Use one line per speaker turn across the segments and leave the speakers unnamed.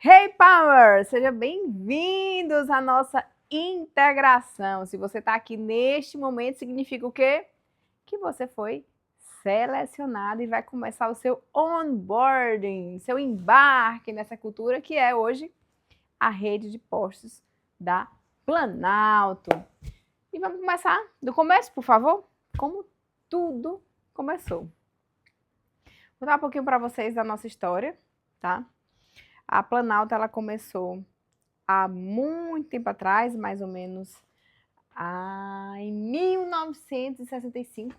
Hey Power! Sejam bem-vindos à nossa integração. Se você está aqui neste momento, significa o quê? Que você foi selecionado e vai começar o seu onboarding, seu embarque nessa cultura que é hoje a rede de postos da Planalto. E vamos começar do começo, por favor? Como tudo começou. Vou dar um pouquinho para vocês da nossa história, tá? A Planalto, ela começou há muito tempo atrás, mais ou menos em 1965,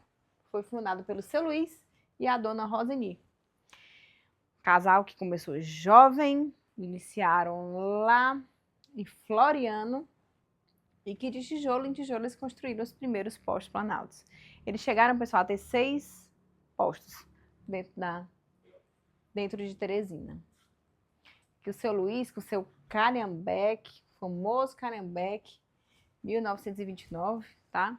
foi fundado pelo seu Luiz e a dona Roseni. Casal que começou jovem, iniciaram lá em Floriano e que de tijolo em tijolo eles construíram os primeiros postos Planaltos. Eles chegaram, pessoal, a ter 6 postos dentro de Teresina. Que o seu Luiz, com o seu Calhambeque, famoso Calhambeque, 1929, tá?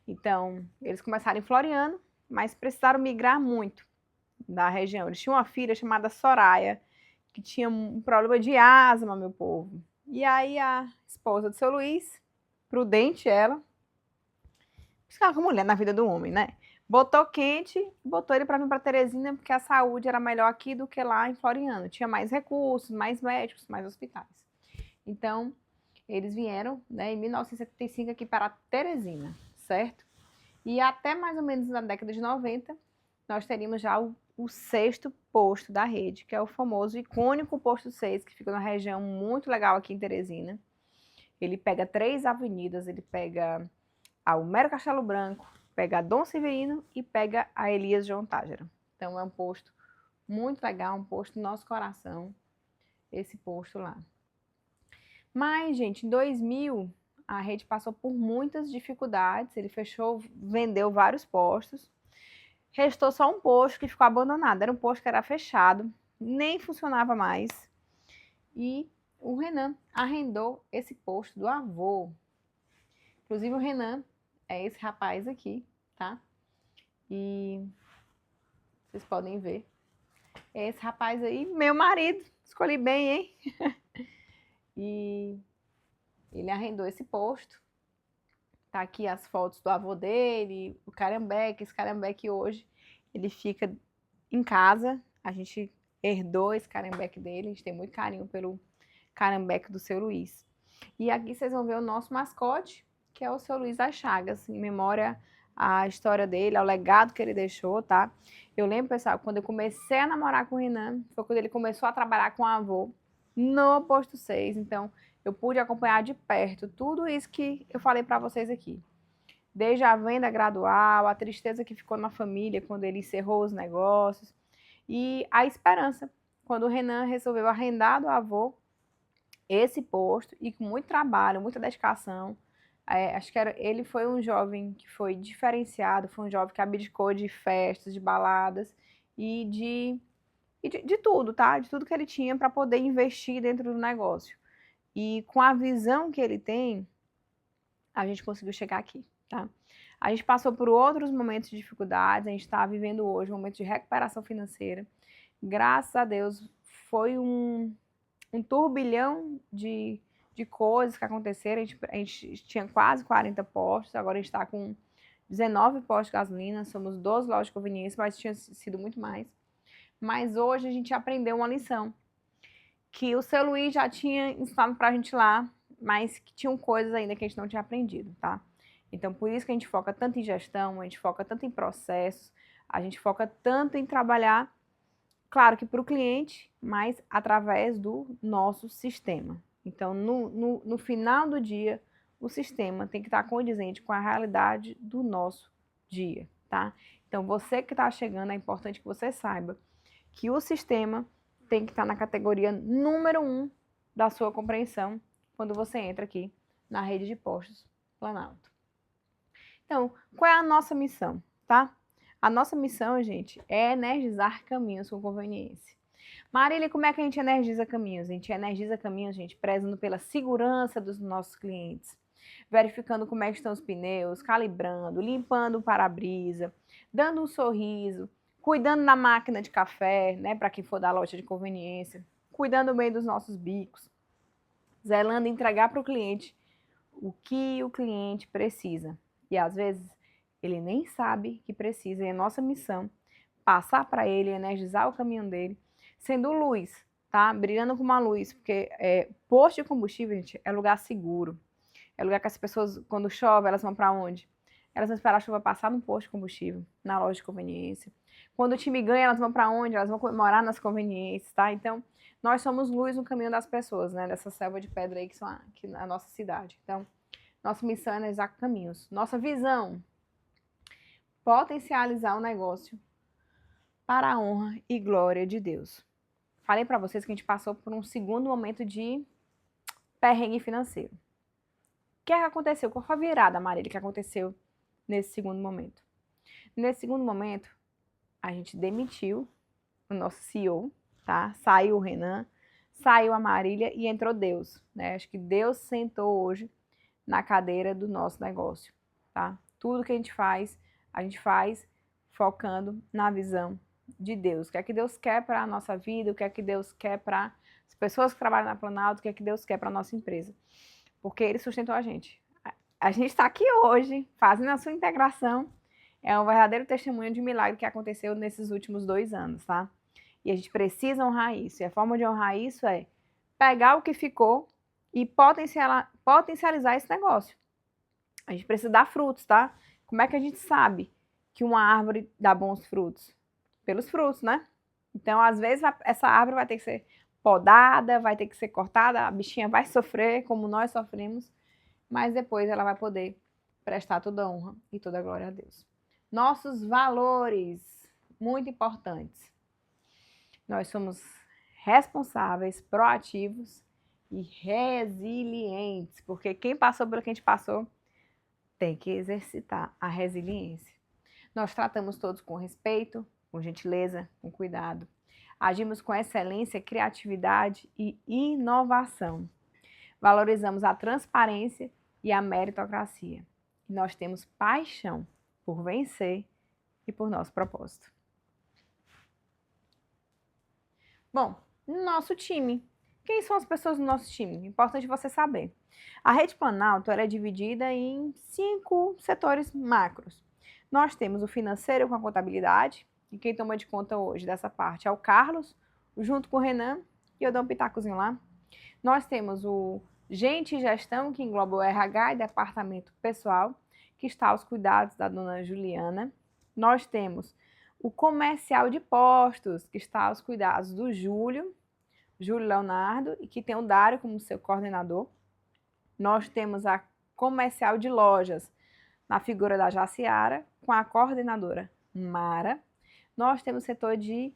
Então, eles começaram em Floriano, mas precisaram migrar muito da região. Eles tinham uma filha chamada Soraya, que tinha um problema de asma, meu povo. E aí a esposa do seu Luiz, prudente ela, ficava com mulher na vida do homem, né? Botou quente, botou ele para vir para Teresina, porque a saúde era melhor aqui do que lá em Floriano. Tinha mais recursos, mais médicos, mais hospitais. Então, eles vieram, né, em 1975 aqui para Teresina, certo? E até mais ou menos na década de 90, nós teríamos já o 6º posto da rede, que é o famoso icônico posto 6, que fica numa região muito legal aqui em Teresina. Ele pega 3 avenidas, ele pega a Homero Castelo Branco, pega a Dom Severino e pega a Elias João Tágera. Então é um posto muito legal, um posto do nosso coração, esse posto lá. Mas, gente, em 2000, a rede passou por muitas dificuldades, ele fechou, vendeu vários postos, restou só um posto que ficou abandonado, era um posto que era fechado, nem funcionava mais, e o Renan arrendou esse posto do avô. Inclusive o Renan é esse rapaz aqui, tá? E vocês podem ver. É esse rapaz aí, meu marido. Escolhi bem, hein? E ele arrendou esse posto. Tá aqui as fotos do avô dele, o Calhambeque. Esse Calhambeque hoje, ele fica em casa. A gente herdou esse Calhambeque dele. A gente tem muito carinho pelo Calhambeque do seu Luiz. E aqui vocês vão ver o nosso mascote, que é o seu Luiz das Chagas, em memória à história dele, ao legado que ele deixou, tá? Eu lembro, pessoal, quando eu comecei a namorar com o Renan, foi quando ele começou a trabalhar com o avô no posto 6, então eu pude acompanhar de perto tudo isso que eu falei para vocês aqui. Desde a venda gradual, a tristeza que ficou na família quando ele encerrou os negócios e a esperança, quando o Renan resolveu arrendar do avô esse posto e com muito trabalho, muita dedicação. Acho que ele foi um jovem que foi diferenciado, foi um jovem que abdicou de festas, de baladas e de tudo, tá? De tudo que ele tinha para poder investir dentro do negócio. E com a visão que ele tem, a gente conseguiu chegar aqui, tá? A gente passou por outros momentos de dificuldades, a gente está vivendo hoje um momento de recuperação financeira. Graças a Deus, foi um turbilhão de coisas que aconteceram. A gente tinha quase 40 postos, agora a gente está com 19 postos de gasolina, somos 12 lojas de conveniência, mas tinha sido muito mais. Mas hoje a gente aprendeu uma lição, que o seu Luiz já tinha ensinado para a gente lá, mas que tinham coisas ainda que a gente não tinha aprendido, tá? Então, por isso que a gente foca tanto em gestão, a gente foca tanto em processos, a gente foca tanto em trabalhar, claro que para o cliente, mas através do nosso sistema. Então, no final do dia, o sistema tem que estar condizente com a realidade do nosso dia, tá? Então, você que está chegando, é importante que você saiba que o sistema tem que estar na categoria número 1 da sua compreensão quando você entra aqui na rede de postos Planalto. Então, qual é a nossa missão, tá? A nossa missão, gente, é energizar caminhos com conveniência. Marília, como é que a gente energiza caminhos? A gente energiza caminhos, gente, prezando pela segurança dos nossos clientes, verificando como é que estão os pneus, calibrando, limpando o para-brisa, dando um sorriso, cuidando da máquina de café, né, para quem for da loja de conveniência, cuidando bem dos nossos bicos, zelando em entregar para o cliente o que o cliente precisa. E às vezes ele nem sabe que precisa, e é nossa missão passar para ele, energizar o caminho dele, sendo luz, tá? Brilhando com uma luz, porque posto de combustível, gente, é lugar seguro. É lugar que as pessoas, quando chove, elas vão para onde? Elas vão esperar a chuva passar no posto de combustível, na loja de conveniência. Quando o time ganha, elas vão para onde? Elas vão comemorar nas conveniências, tá? Então, nós somos luz no caminho das pessoas, né? Dessa selva de pedra aí que são aqui na nossa cidade. Então, nossa missão é energizar caminhos. Nossa visão, potencializar o negócio para a honra e glória de Deus. Falei para vocês que a gente passou por um segundo momento de perrengue financeiro. O que é que aconteceu? Qual foi a virada, Marília, que aconteceu nesse segundo momento? Nesse segundo momento, a gente demitiu o nosso CEO, tá? Saiu o Renan, saiu a Marília e entrou Deus, né? Acho que Deus sentou hoje na cadeira do nosso negócio, tá? Tudo que a gente faz focando na visão de Deus. O que é que Deus quer para a nossa vida, o que é que Deus quer para as pessoas que trabalham na Planalto, o que é que Deus quer para a nossa empresa. Porque Ele sustentou a gente. A gente está aqui hoje, fazendo a sua integração. É um verdadeiro testemunho de milagre que aconteceu nesses últimos 2 anos, tá? E a gente precisa honrar isso. E a forma de honrar isso é pegar o que ficou e potencializar esse negócio. A gente precisa dar frutos, tá? Como é que a gente sabe que uma árvore dá bons frutos? Pelos frutos, né? Então, às vezes, essa árvore vai ter que ser podada, vai ter que ser cortada, a bichinha vai sofrer como nós sofremos, mas depois ela vai poder prestar toda a honra e toda a glória a Deus. Nossos valores, muito importantes. Nós somos responsáveis, proativos e resilientes, porque quem passou pelo que a gente passou tem que exercitar a resiliência. Nós tratamos todos com respeito, com gentileza, com cuidado. Agimos com excelência, criatividade e inovação. Valorizamos a transparência e a meritocracia. E nós temos paixão por vencer e por nosso propósito. Bom, no nosso time. Quem são as pessoas do nosso time? Importante você saber. A Rede Planalto é dividida em 5 setores macros. Nós temos o financeiro com a contabilidade, e quem toma de conta hoje dessa parte é o Carlos, junto com o Renan, e eu dou um pitacozinho lá. Nós temos o Gente e Gestão, que engloba o RH e departamento pessoal, que está aos cuidados da dona Juliana. Nós temos o Comercial de Postos, que está aos cuidados do Júlio Leonardo, e que tem o Dário como seu coordenador. Nós temos a Comercial de Lojas, na figura da Jaciara, com a coordenadora Mara. Nós temos o setor de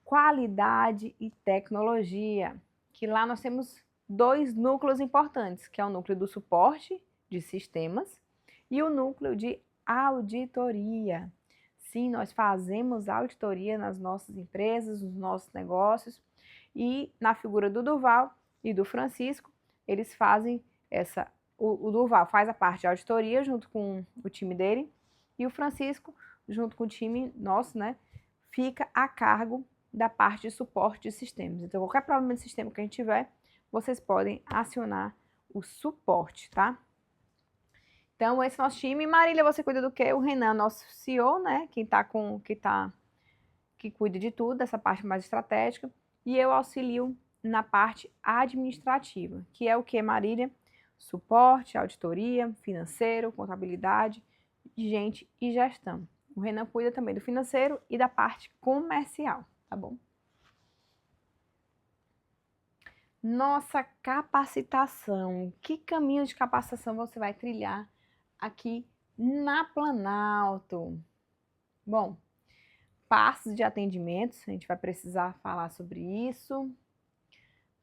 Qualidade e Tecnologia, que lá nós temos 2 núcleos importantes, que é o núcleo do suporte de sistemas e o núcleo de auditoria. Sim, nós fazemos auditoria nas nossas empresas, nos nossos negócios, e na figura do Durval e do Francisco, eles fazem o Durval faz a parte de auditoria junto com o time dele, e o Francisco, junto com o time nosso, né, fica a cargo da parte de suporte de sistemas. Então, qualquer problema de sistema que a gente tiver, vocês podem acionar o suporte, tá? Então, esse é o nosso time. Marília, você cuida do quê? O Renan, nosso CEO, né, que cuida de tudo, dessa parte mais estratégica, e eu auxilio na parte administrativa, que é o que, Marília? Suporte, auditoria, financeiro, contabilidade, gente e gestão. O Renan cuida também do financeiro e da parte comercial, tá bom? Nossa capacitação. Que caminho de capacitação você vai trilhar aqui na Planalto? Bom, passos de atendimentos, a gente vai precisar falar sobre isso.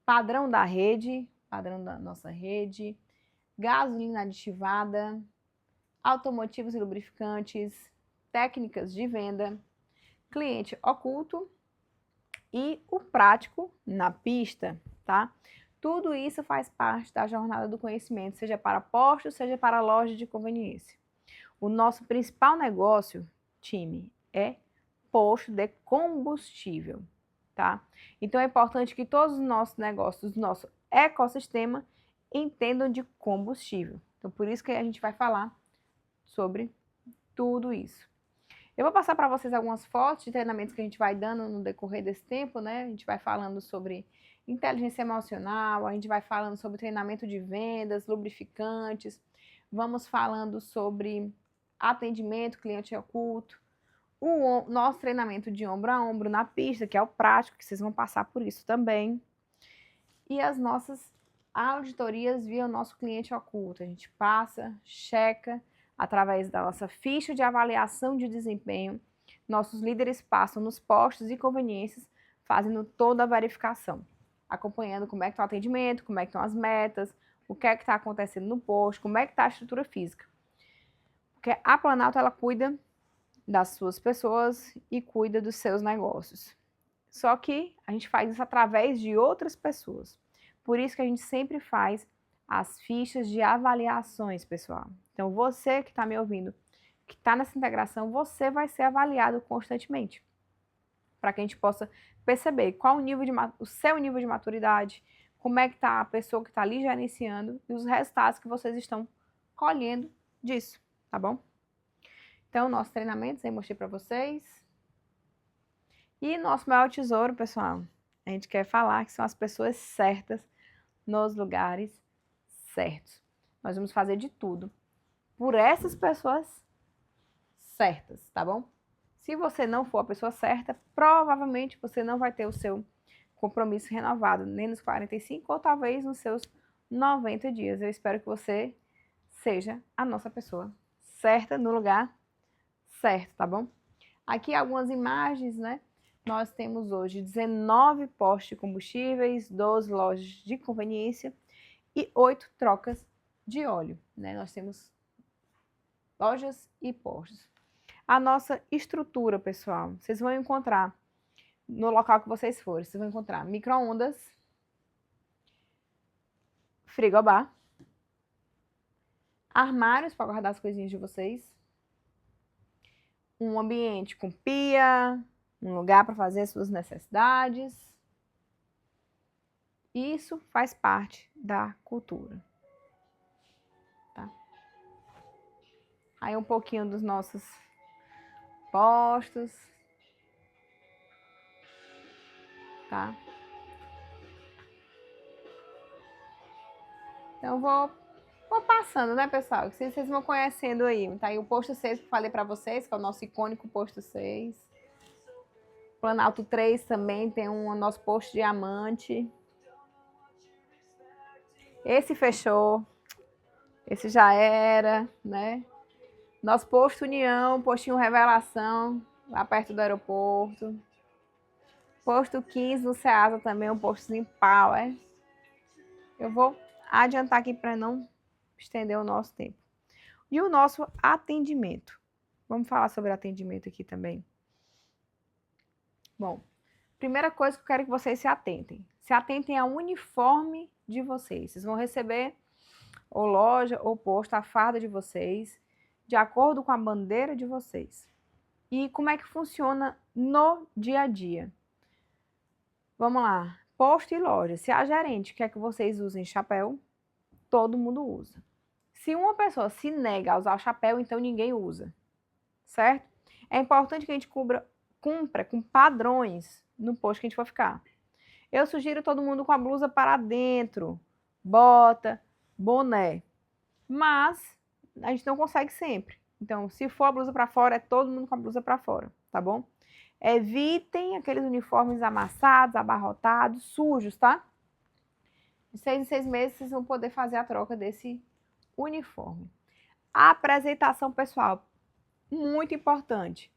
Padrão da rede, padrão da nossa rede. Gasolina aditivada, automotivos e lubrificantes, técnicas de venda, cliente oculto e o prático na pista, tá? Tudo isso faz parte da jornada do conhecimento, seja para postos, seja para loja de conveniência. O nosso principal negócio, time, é posto de combustível. tá? Então é importante que todos os nossos negócios, o nosso ecossistema, entendam de combustível. Então por isso que a gente vai falar sobre tudo isso. Eu vou passar para vocês algumas fotos de treinamentos que a gente vai dando no decorrer desse tempo, né? A gente vai falando sobre inteligência emocional, a gente vai falando sobre treinamento de vendas, lubrificantes, vamos falando sobre atendimento, cliente oculto, o nosso treinamento de ombro a ombro na pista, que é o prático, que vocês vão passar por isso também, e as nossas auditorias via o nosso cliente oculto. A gente passa, checa, através da nossa ficha de avaliação de desempenho, nossos líderes passam nos postos e conveniências, fazendo toda a verificação, acompanhando como é que está o atendimento, como é que estão as metas, o que é que está acontecendo no posto, como é que está a estrutura física. Porque a Planalto, ela cuida das suas pessoas e cuida dos seus negócios. Só que a gente faz isso através de outras pessoas. Por isso que a gente sempre faz as fichas de avaliações, pessoal. Então, você que está me ouvindo, que está nessa integração, você vai ser avaliado constantemente. Para que a gente possa perceber qual o seu nível de maturidade, como é que está a pessoa que está ali gerenciando e os resultados que vocês estão colhendo disso, tá bom? Então, nossos treinamentos eu mostrei para vocês. E nosso maior tesouro, pessoal, a gente quer falar que são as pessoas certas nos lugares certos. Nós vamos fazer de tudo por essas pessoas certas, tá bom? Se você não for a pessoa certa, provavelmente você não vai ter o seu compromisso renovado, nem nos 45 ou talvez nos seus 90 dias. Eu espero que você seja a nossa pessoa certa no lugar certo, tá bom? Aqui algumas imagens, né? Nós temos hoje 19 postos de combustíveis, 12 lojas de conveniência e 8 trocas de óleo, né? Nós temos lojas e postos. A nossa estrutura, pessoal, vocês vão encontrar no local que vocês forem, vocês vão encontrar micro-ondas, frigobar, armários para guardar as coisinhas de vocês, um ambiente com pia, um lugar para fazer as suas necessidades. Isso faz parte da cultura. Tá? Aí um pouquinho dos nossos postos. Tá? Então vou passando, né, pessoal? Vocês vão conhecendo aí. Tá aí o posto 6 que eu falei para vocês, que é o nosso icônico posto 6. Planalto 3 também tem um nosso posto diamante. Esse fechou. Esse já era, né? Nosso posto União, postinho Revelação, lá perto do aeroporto. Posto 15 no Ceasa também, um postozinho Power. Eu vou adiantar aqui para não estender o nosso tempo. E o nosso atendimento. Vamos falar sobre atendimento aqui também. Bom, primeira coisa que eu quero que vocês se atentem. Se atentem ao uniforme de vocês. Vocês vão receber ou loja ou posto a farda de vocês, de acordo com a bandeira de vocês. E como é que funciona no dia a dia? Vamos lá. Posto e loja. Se a gerente quer que vocês usem chapéu, todo mundo usa. Se uma pessoa se nega a usar o chapéu, então ninguém usa. Certo? É importante que a gente cumpra com padrões no posto que a gente for ficar. Eu sugiro todo mundo com a blusa para dentro, bota, boné. Mas a gente não consegue sempre. Então, se for a blusa para fora, é todo mundo com a blusa para fora, tá bom? Evitem aqueles uniformes amassados, abarrotados, sujos, tá? De 6 em 6 meses, vocês vão poder fazer a troca desse uniforme. A apresentação pessoal, muito importante.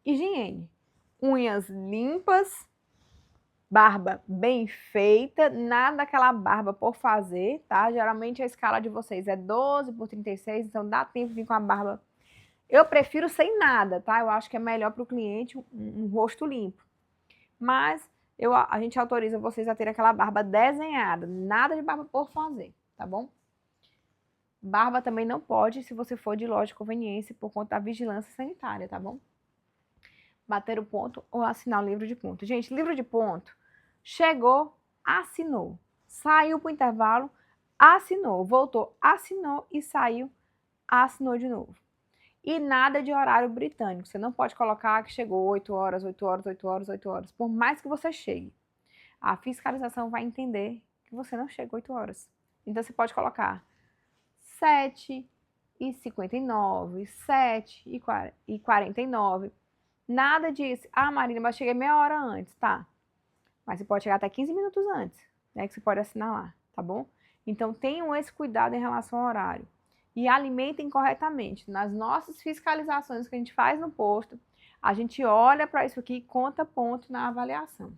Higiene. Unhas limpas, barba bem feita, nada daquela barba por fazer, tá? Geralmente a escala de vocês é 12 por 36, então dá tempo de vir com a barba. Eu prefiro sem nada, tá? Eu acho que é melhor para o cliente um rosto limpo. Mas a gente autoriza vocês a ter aquela barba desenhada, nada de barba por fazer, tá bom? Barba também não pode se você for de loja de conveniência por conta da vigilância sanitária, tá bom? bater o ponto ou assinar o livro de ponto. Gente, livro de ponto, chegou, assinou. Saiu para o intervalo, assinou. Voltou, assinou e saiu, assinou de novo. E nada de horário britânico. Você não pode colocar que chegou 8 horas, 8 horas, 8 horas, 8 horas. Por mais que você chegue, a fiscalização vai entender que você não chega 8 horas. Então, você pode colocar 7h59, 7h49. Nada disso. Ah, Marina, mas cheguei meia hora antes. Tá. Mas você pode chegar até 15 minutos antes, né? Que você pode assinar lá, tá bom? Então, tenham esse cuidado em relação ao horário. E alimentem corretamente. Nas nossas fiscalizações que a gente faz no posto, a gente olha para isso aqui e conta ponto na avaliação.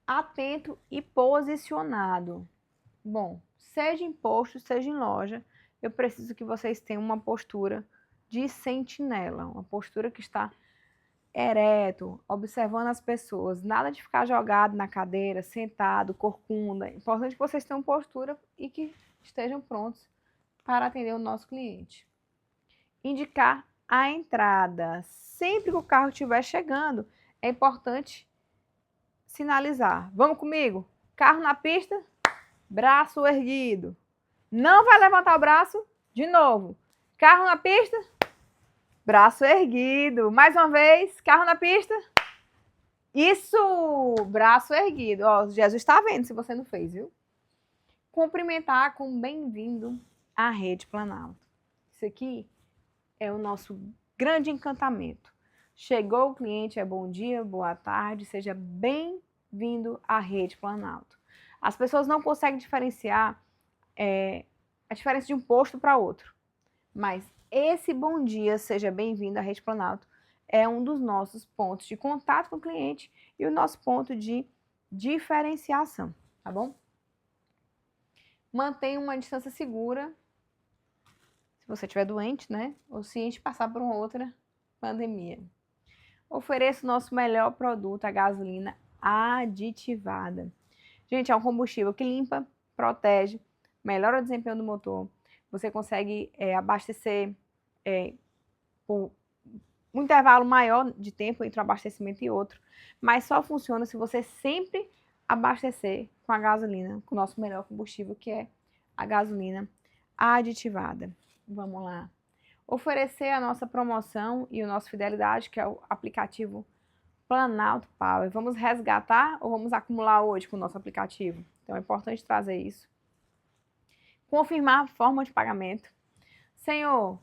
Atento e posicionado. Bom, seja em posto, seja em loja, eu preciso que vocês tenham uma postura de sentinela, uma postura que está ereto, observando as pessoas, nada de ficar jogado na cadeira, sentado, corcunda. É importante que vocês tenham postura e que estejam prontos para atender o nosso cliente. Indicar a entrada. Sempre que o carro estiver chegando, é importante sinalizar. Vamos comigo? Carro na pista, braço erguido. Não vai levantar o braço? De novo. Carro na pista, braço erguido. Mais uma vez, carro na pista. Isso! Braço erguido. Ó, Jesus está vendo se você não fez, viu? Cumprimentar com bem-vindo à Rede Planalto. Isso aqui é o nosso grande encantamento. Chegou o cliente, é bom dia, boa tarde, seja bem-vindo à Rede Planalto. As pessoas não conseguem diferenciar a diferença de um posto para outro, mas esse bom dia, seja bem-vindo à Rede Planalto, é um dos nossos pontos de contato com o cliente e o nosso ponto de diferenciação, tá bom? Mantenha uma distância segura, se você estiver doente, né? Ou se a gente passar por uma outra pandemia. Ofereça o nosso melhor produto, a gasolina aditivada. Gente, é um combustível que limpa, protege, melhora o desempenho do motor. Você consegue abastecer por um intervalo maior de tempo entre um abastecimento e outro, mas só funciona se você sempre abastecer com a gasolina, com o nosso melhor combustível, que é a gasolina aditivada. Vamos lá. Oferecer a nossa promoção e o nosso fidelidade, que é o aplicativo Planalto Power. Vamos resgatar ou vamos acumular hoje com o nosso aplicativo? Então é importante trazer isso. Confirmar a forma de pagamento. Senhor,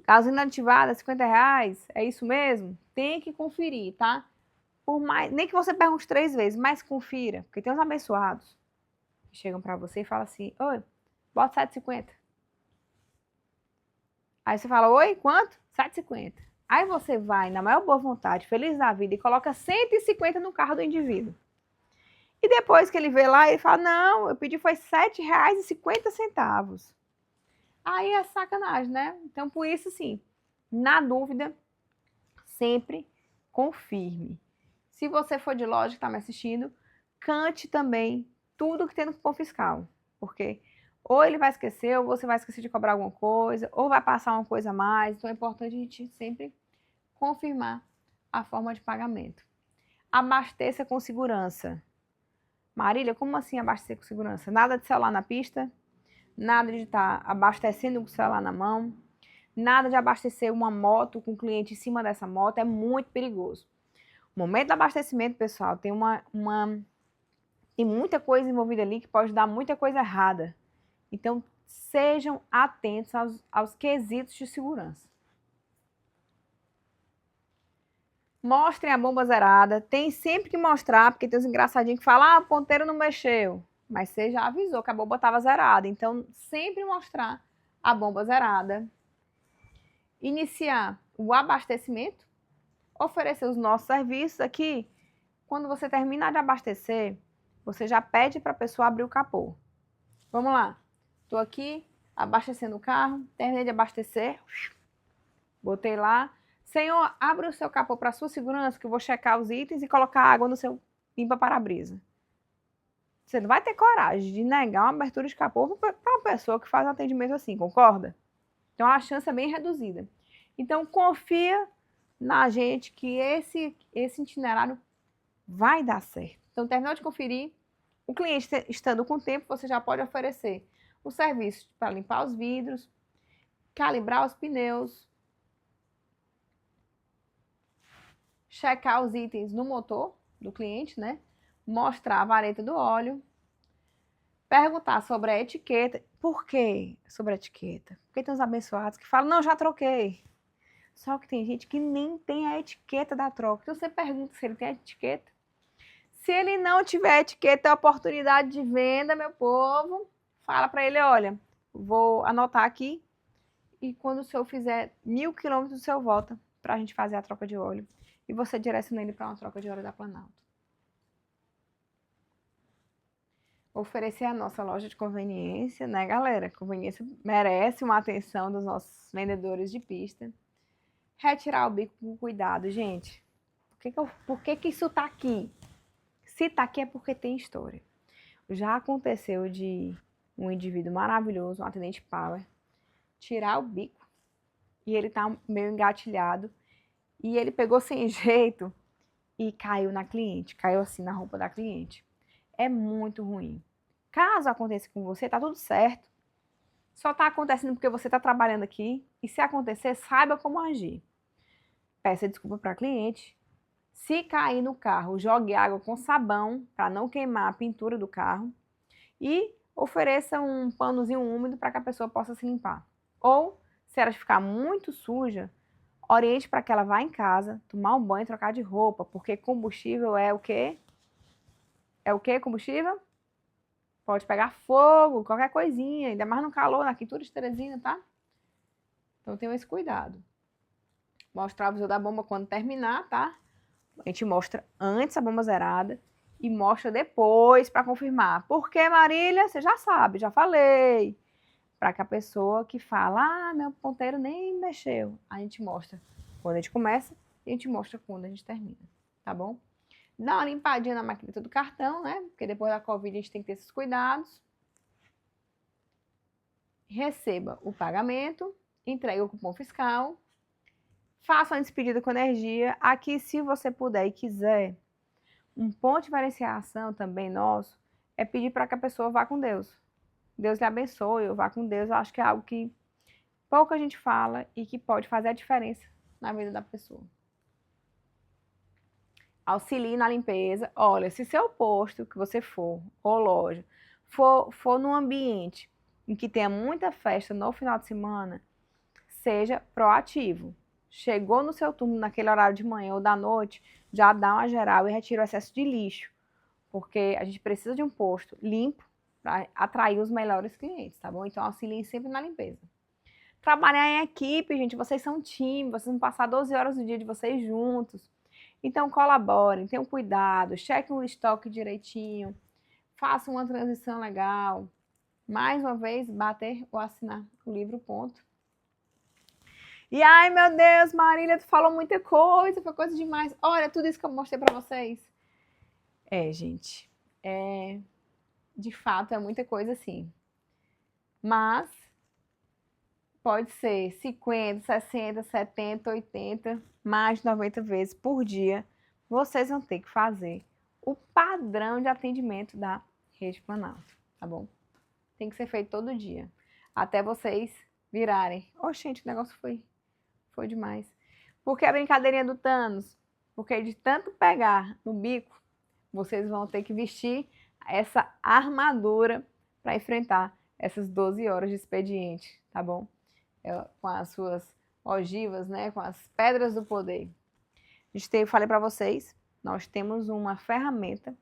gasolina aditivada, R$50, é isso mesmo? Tem que conferir, tá? Por mais, nem que você pergunte 3 vezes, mas confira, porque tem uns abençoados que chegam para você e falam assim: oi, bota 7,50. Aí você fala: oi, quanto? 7,50. Aí você vai, na maior boa vontade, feliz da vida, e coloca 150 no carro do indivíduo. E depois que ele vê lá, ele fala: não, eu pedi foi R$7,50. Aí é sacanagem, né? Então, por isso, sim, na dúvida, sempre confirme. Se você for de loja que está me assistindo, cante também tudo que tem no cupom fiscal. Porque ou ele vai esquecer, ou você vai esquecer de cobrar alguma coisa, ou vai passar uma coisa a mais. Então, é importante a gente sempre confirmar a forma de pagamento. Abasteça com segurança. Marília, como assim abastecer com segurança? Nada de celular na pista, nada de estar abastecendo com o celular na mão, nada de abastecer uma moto com o cliente em cima dessa moto, é muito perigoso. O momento do abastecimento, pessoal, tem tem muita coisa envolvida ali que pode dar muita coisa errada. Então, sejam atentos aos quesitos de segurança. Mostrem a bomba zerada. Tem sempre que mostrar, porque tem os engraçadinhos que falam: ah, o ponteiro não mexeu. Mas você já avisou que a bomba estava zerada. Então, sempre mostrar a bomba zerada. Iniciar o abastecimento. Oferecer os nossos serviços aqui. Quando você terminar de abastecer, você já pede para a pessoa abrir o capô. Vamos lá. Estou aqui abastecendo o carro. Terminei de abastecer. Botei lá. Senhor, abre o seu capô para sua segurança, que eu vou checar os itens e colocar água no seu limpa-para-brisa. Você não vai ter coragem de negar uma abertura de capô para uma pessoa que faz um atendimento assim, concorda? Então, a chance é bem reduzida. Então, confia na gente que esse itinerário vai dar certo. Então, terminou de conferir, o cliente estando com tempo, você já pode oferecer o serviço para limpar os vidros, calibrar os pneus, checar os itens no motor do cliente, né? Mostrar a vareta do óleo, perguntar sobre a etiqueta. Por quê sobre a etiqueta? Porque tem uns abençoados que falam, não, já troquei. Só que tem gente que nem tem a etiqueta da troca. Então você pergunta se ele tem a etiqueta. Se ele não tiver etiqueta, é oportunidade de venda, meu povo. Fala para ele, olha, vou anotar aqui e quando o senhor fizer 1000 quilômetros, o senhor volta para a gente fazer a troca de óleo. E você direciona ele para uma troca de óleo da Planalto. Oferecer a nossa loja de conveniência, né, galera? Conveniência merece uma atenção dos nossos vendedores de pista. Retirar o bico com cuidado, gente. Por que isso tá aqui? Se tá aqui é porque tem história. Já aconteceu de um indivíduo maravilhoso, um atendente power, tirar o bico e ele tá meio engatilhado e ele pegou sem jeito e caiu na cliente, caiu assim na roupa da cliente. É muito ruim. Caso aconteça com você, tá tudo certo. Só tá acontecendo porque você tá trabalhando aqui e se acontecer, saiba como agir. Peça desculpa para a cliente. Se cair no carro, jogue água com sabão para não queimar a pintura do carro e ofereça um panozinho úmido para que a pessoa possa se limpar. Ou, se ela ficar muito suja, oriente para que ela vá em casa, tomar um banho e trocar de roupa, porque combustível é o quê? É o quê combustível? Pode pegar fogo, qualquer coisinha, ainda mais no calor, na quintura de Teresina, tá? Então tenham esse cuidado. Mostrar o visor da bomba quando terminar, tá? A gente mostra antes a bomba zerada e mostra depois para confirmar. Por que, Marília? Você já sabe, já falei. Para que a pessoa que fala, ah, meu ponteiro nem mexeu, a gente mostra quando a gente começa e a gente mostra quando a gente termina, tá bom? Dá uma limpadinha na maquineta do cartão, né? Porque depois da Covid a gente tem que ter esses cuidados. Receba o pagamento, entregue o cupom fiscal, faça uma despedida com energia. Aqui, se você puder e quiser, um ponto de diferenciação também nosso é pedir para que a pessoa vá com Deus. Deus lhe abençoe, eu vá com Deus. Eu acho que é algo que pouca gente fala e que pode fazer a diferença na vida da pessoa. Auxilie na limpeza. Olha, se seu posto que você for, ou loja, for num ambiente em que tenha muita festa no final de semana, seja proativo. Chegou no seu turno naquele horário de manhã ou da noite, já dá uma geral e retira o excesso de lixo, porque a gente precisa de um posto limpo para atrair os melhores clientes, tá bom? Então auxiliem sempre na limpeza. Trabalhar em equipe, gente, vocês são um time, vocês vão passar 12 horas do dia de vocês juntos. Então colaborem, tenham cuidado, chequem o estoque direitinho, façam uma transição legal. Mais uma vez, bater ou assinar o livro, ponto. E ai, meu Deus, Marília, tu falou muita coisa, foi coisa demais. Olha, tudo isso que eu mostrei pra vocês. Gente, de fato, é muita coisa assim. Mas pode ser 50, 60, 70, 80, mais de 90 vezes por dia, vocês vão ter que fazer o padrão de atendimento da Rede Planalto, tá bom? Tem que ser feito todo dia, até vocês virarem. Gente, o negócio foi demais. Porque a brincadeirinha do Thanos, porque de tanto pegar no bico, vocês vão ter que vestir essa armadura para enfrentar essas 12 horas de expediente, tá bom? Com as suas ogivas, né? Com as pedras do poder. Falei para vocês, nós temos uma ferramenta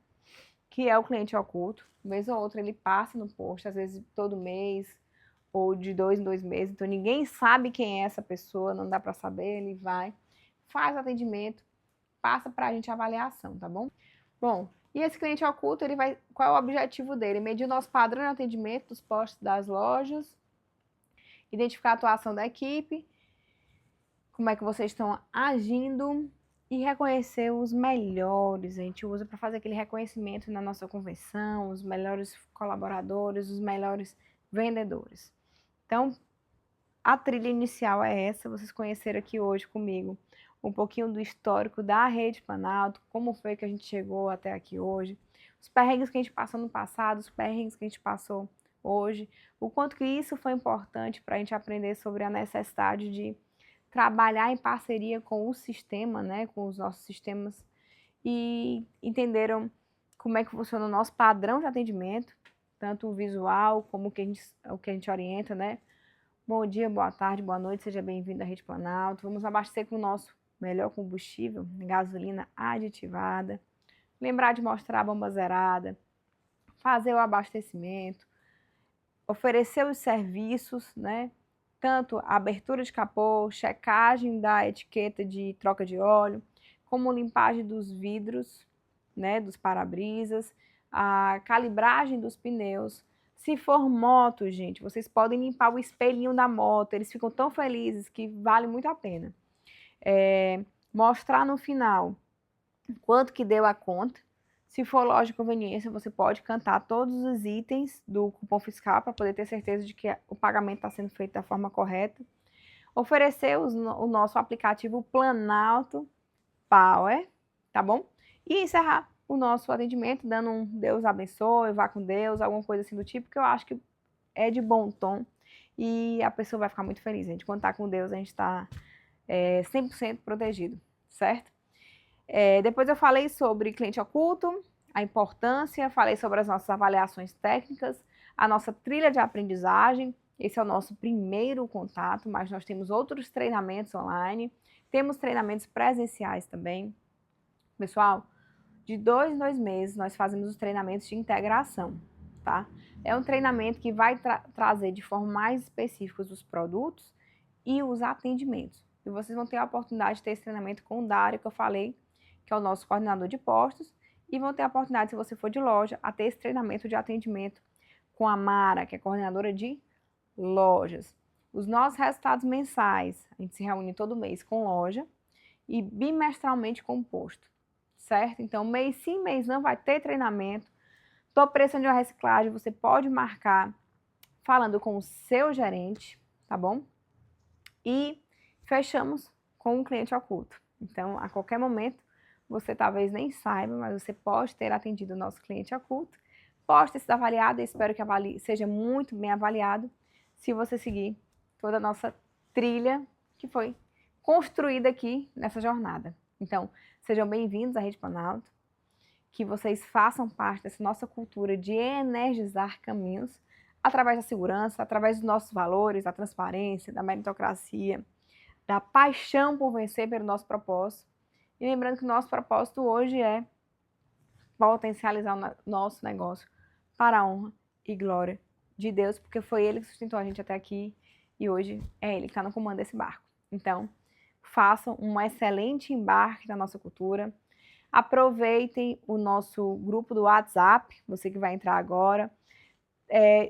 que é o cliente oculto. Vez ou outra ele passa no posto, às vezes todo mês ou de 2 em 2 meses. Então ninguém sabe quem é essa pessoa, não dá para saber. Ele vai, faz o atendimento, passa para a gente a avaliação, tá bom? Bom, e esse cliente oculto, qual é o objetivo dele? Medir o nosso padrão de atendimento dos postos das lojas, identificar a atuação da equipe, como é que vocês estão agindo e reconhecer os melhores. A gente usa para fazer aquele reconhecimento na nossa convenção, os melhores colaboradores, os melhores vendedores. Então, a trilha inicial é essa, vocês conheceram aqui hoje comigo um pouquinho do histórico da Rede Planalto, como foi que a gente chegou até aqui hoje, os perrengues que a gente passou no passado, os perrengues que a gente passou hoje, o quanto que isso foi importante para a gente aprender sobre a necessidade de trabalhar em parceria com o sistema, né, com os nossos sistemas, e entenderam como é que funciona o nosso padrão de atendimento, tanto o visual como o que a gente orienta, né? Bom dia, boa tarde, boa noite, seja bem-vindo à Rede Planalto. Vamos abastecer com o nosso melhor combustível, gasolina aditivada. Lembrar de mostrar a bomba zerada, fazer o abastecimento, oferecer os serviços, né? Tanto a abertura de capô, checagem da etiqueta de troca de óleo, como limpagem dos vidros, né, dos para-brisas, a calibragem dos pneus. Se for moto, gente, vocês podem limpar o espelhinho da moto, eles ficam tão felizes que vale muito a pena. Mostrar no final quanto que deu a conta. Se for loja de conveniência, você pode cantar todos os itens do cupom fiscal para poder ter certeza de que o pagamento está sendo feito da forma correta. Oferecer o nosso aplicativo Planalto Power, tá bom? E encerrar o nosso atendimento dando um Deus abençoe, vá com Deus, alguma coisa assim do tipo, que eu acho que é de bom tom e a pessoa vai ficar muito feliz. A gente, quando tá com Deus, a gente está 100% protegido, certo? Depois eu falei sobre cliente oculto, a importância, falei sobre as nossas avaliações técnicas, a nossa trilha de aprendizagem. Esse é o nosso primeiro contato, mas nós temos outros treinamentos online, temos treinamentos presenciais também. Pessoal, de 2 em 2 meses nós fazemos os treinamentos de integração, tá? É um treinamento que vai trazer de forma mais específica os produtos e os atendimentos. E vocês vão ter a oportunidade de ter esse treinamento com o Dário, que eu falei, que é o nosso coordenador de postos, e vão ter a oportunidade, se você for de loja, a ter esse treinamento de atendimento com a Mara, que é coordenadora de lojas. Os nossos resultados mensais, a gente se reúne todo mês com loja e bimestralmente com posto, certo? Então, mês sim, mês não, vai ter treinamento. Estou precisando de uma reciclagem, você pode marcar falando com o seu gerente, tá bom? E fechamos com um cliente oculto. Então, a qualquer momento, você talvez nem saiba, mas você pode ter atendido o nosso cliente oculto. Pode ter sido avaliado, e espero que seja muito bem avaliado, se você seguir toda a nossa trilha que foi construída aqui nessa jornada. Então, sejam bem-vindos à Rede Planalto, que vocês façam parte dessa nossa cultura de energizar caminhos através da segurança, através dos nossos valores, da transparência, da meritocracia, da paixão por vencer pelo nosso propósito. E lembrando que o nosso propósito hoje é potencializar o nosso negócio para a honra e glória de Deus, porque foi Ele que sustentou a gente até aqui e hoje é Ele que está no comando desse barco. Então, façam um excelente embarque na nossa cultura. Aproveitem o nosso grupo do WhatsApp, você que vai entrar agora.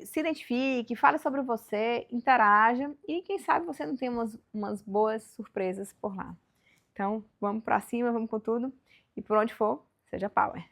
Se identifique, fale sobre você, interaja e quem sabe você não tem umas boas surpresas por lá. Então, vamos para cima, vamos com tudo e por onde for, seja power.